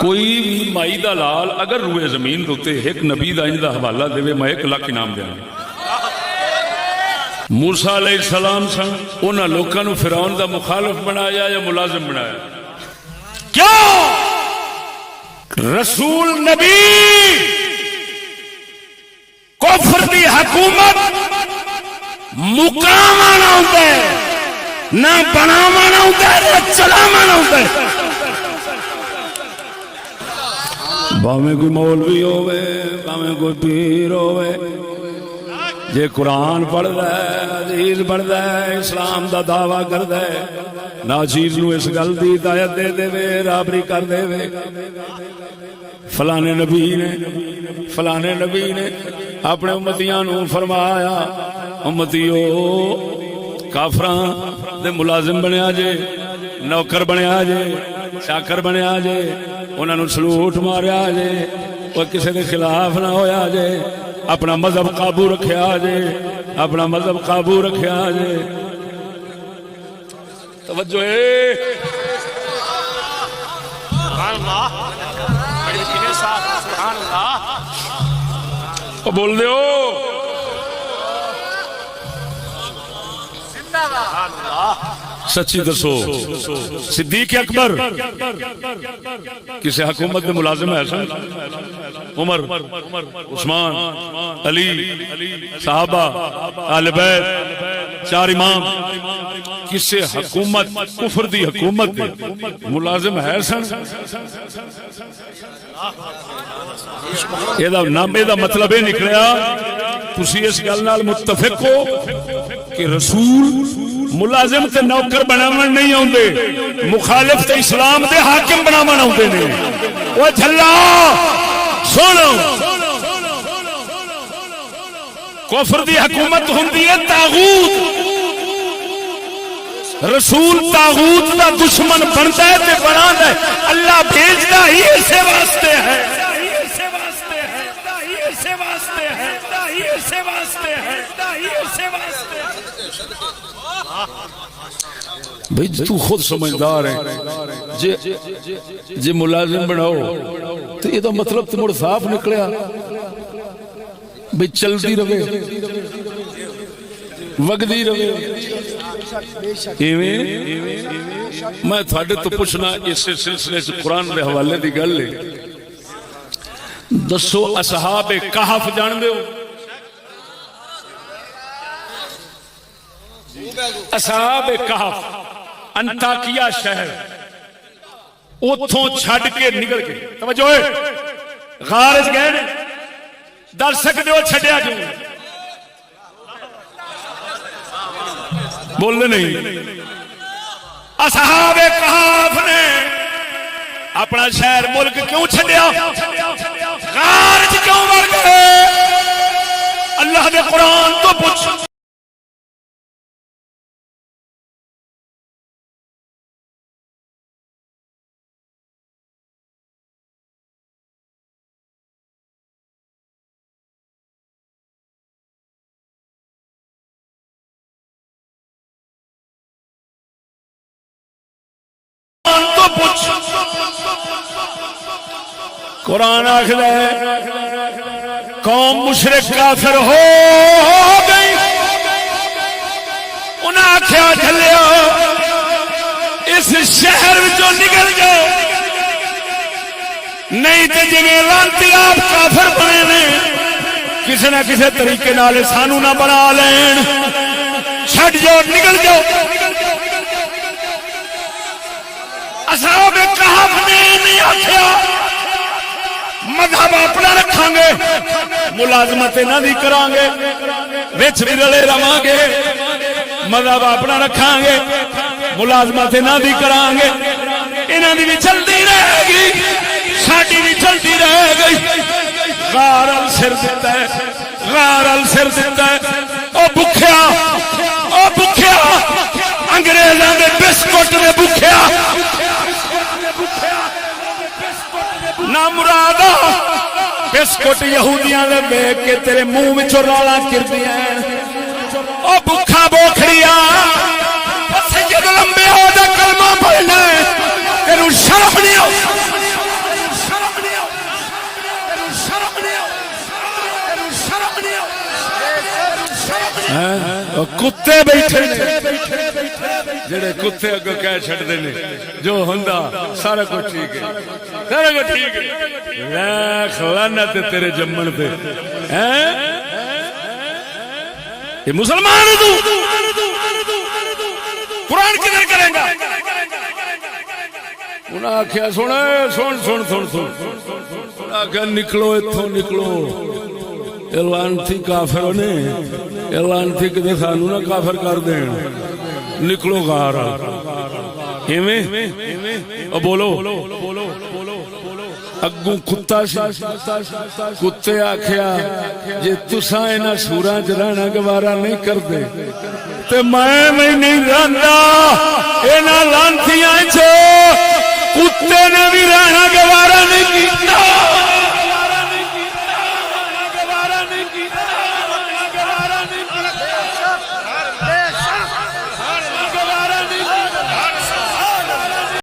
کوئی بھی مائی دا لال اگر روئے زمین دوتے ایک نبی دا انجدہ حوالہ دے میں 1 لاکھ انعام دیا. موسیٰ علیہ السلام سن انہاں لوکاں نو فرعون دا مخالف بنایا یا ملازم بنایا؟ کیوں؟ رسول نبی کفر دی حکومت مقامانا ہوتا ہے، نہ بنامانا ہوتا ہے، نہ چلامانا ہوتا ہے. باویں کوئی مولوی ہوئے، باویں کوئی پیر ہوئے، جے قرآن پڑھ رہا ہے، حدیث پڑھ رہا ہے، اسلام دا دعویٰ کر رہا ہے، ناچیز نو اس گل دی ہدایت دے دے وے، رابری کر دے وے. فلانے نبی نے اپنے امتیاں نو فرمایا امتیو کافراں دے ملازم بنیا جے، نوکر بنیا جے، چاکر بنیا جے، انہاں نو سلوٹ ماریا جے، وہ کسی دے خلاف نہ ہویا جے، اپنا مذہب قابو رکھیا جے، اپنا مذہب قابو رکھیا جے. توجہ ہے سبحان اللہ، سبحان اللہ بول دے ہو. سچی دسو صدیق اکبر کسی حکومت میں ملازم ہے؟ سن عمر، عثمان، علی، صحابہ، اہل بیت، 4 امام کسی حکومت کفر دی حکومت میں ملازم ہے؟ سن یہ مطلب یہ نکلیا تسی اس گل نال متفق ہو کہ رسول ملازم تے نوکر بناون نہیں آندے، مخالف تے اسلام دے حاکم بناون آندے نے. او جھلا سنو، کفر دی حکومت ہوندی ہے طاغوت، رسول طاغوت دا دشمن بنتا ہے تے بناتا ہے. اللہ بھیجدا ہی اسے واسطے ہے، بھئی تو خود سمجھدار ہے. جے ملازم بناؤ تو یہ تو مطلب تو مڑ صاف نکلیا بھئی چلتی رہے، وگدی رہے. میں تھوڑے تو پوچھنا اس سلسلے سے قرآن دے حوالے دی گل ہے. دسو اصحاب کہف جان دے ہو؟ اصحاب کہف انطاکیہ شہر اتھوں چھڑ کے نکل کے توجہ ہے غارج گئے در سکتے ہو چھڑیا جو بولنے نہیں. اصحاب کہف نے اپنا شہر ملک کیوں چھڑیا؟ غارج کیوں مر گئے؟ اللہ دے قرآن تو پوچھ. قرآن آخر ہے قوم مشرک کافر ہو گئی، انہیں آخیا جھلیا اس شہر وچوں نکل جاؤ، نہیں تو جی لانتی آپ کافر بنے نے کسی نہ کسی طریقے نال سانو نہ بنا لین، چھڈ جاؤ نکل جاؤ. اصحاب کہف نے نہیں آخیا مذہب اپنا رکھاں گے، ملازمت نہ دی کران گے، وچ بھی رلے رواں گے، مذہب اپنا رکھاں گے، ملازمت نہ دی کران گے، انہاں دی بھی چلدی رہے گی، ساڈی بھی چلدی رہے گی. غار ال سر دیتا ہے، غار ال سر دیتا ہے. او بکھیا انگریزاں دے بسکٹ دے بکھیا نہ مرادا بسکٹ یہودیاں دے بیک کے تیرے منہ وچوں رالا کردیاں. او بکھا بوکھڑیا سید لمبے ہو دا کلمہ پڑھنا ہے، تینوں شرم نہیں آ کتے بیٹھے جڑے کتے اگوں کہہ چھڑدے نے جو ہوندا سارا کچھ ٹھیک ہے، سارا کچھ ٹھیک ہے، لاکھ لعنت تیرے جمن پہ۔ یہ مسلمان تو قرآن کدھر کریں گا؟ انہاں آخیا سن سن سن سن سن، انہاں آخیا نکلو اتھوں نکلو، لعنتی کافر نے لعنتی کدے سانو نہ کافر کر دین، نکلو غار ایویں بولو۔ اگوں کتا سی، کتے آکھیا جے تساں انہاں سوراں چ رہنا گوارا نہیں کردے تے میں نہیں رہندا انہاں لعنتیاں چ، کتے نے بھی رہنا گوارا